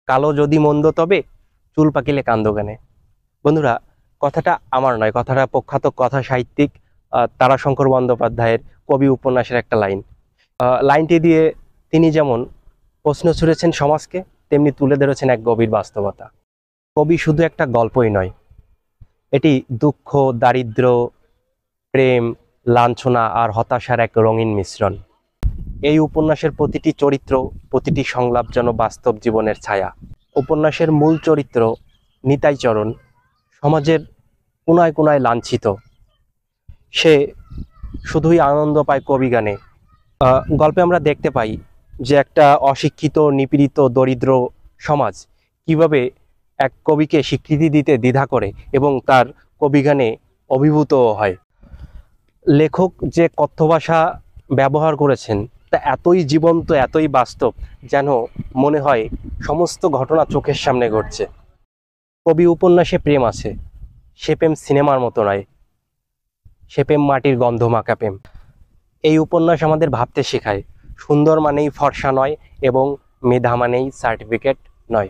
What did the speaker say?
কালো যদি মন্দ তবে চুল পাকিলে কান্দ গানে। বন্ধুরা, কথাটা আমার নয়, কথাটা প্রখ্যাত কথা সাহিত্যিক তারাশঙ্কর বন্দ্যোপাধ্যায়ের কবি উপন্যাসের একটা লাইন। লাইনটি দিয়ে তিনি যেমন প্রশ্ন ছুড়েছেন সমাজকে, তেমনি তুলে ধরেছেন এক গভীর বাস্তবতা। কবি শুধু একটা গল্পই নয়, এটি দুঃখ, দারিদ্র্য, প্রেম, লাঞ্ছনা আর হতাশার এক রঙিন মিশ্রণ। এই উপন্যাসের প্রতিটি চরিত্র, প্রতিটি সংলাপ যেন বাস্তব জীবনের ছায়া। উপন্যাসের মূল চরিত্র নিতাই চরণ সমাজের কোনায় কোনায় লাঞ্ছিত। সে শুধুই আনন্দ পায় কবি গানে। গল্পে আমরা দেখতে পাই যে একটা অশিক্ষিত, নিপীড়িত, দরিদ্র সমাজ কিভাবে এক কবিকে স্বীকৃতি দিতে দ্বিধা করে এবং তার কবি গানে অভিভূত হয়। লেখক যে কথ্য ভাষা ব্যবহার করেছেন তা এতই জীবন্ত, এতই বাস্তব, যেন মনে হয় সমস্ত ঘটনা চোখের সামনে ঘটছে। কবি উপন্যাসে প্রেম আছে, সে প্রেম সিনেমার মতো নয়, সে প্রেম মাটির গন্ধ মাখা প্রেম। এই উপন্যাস আমাদের ভাবতে শেখায়, সুন্দর মানেই ফর্সা নয় এবং মেধা মানেই সার্টিফিকেট নয়।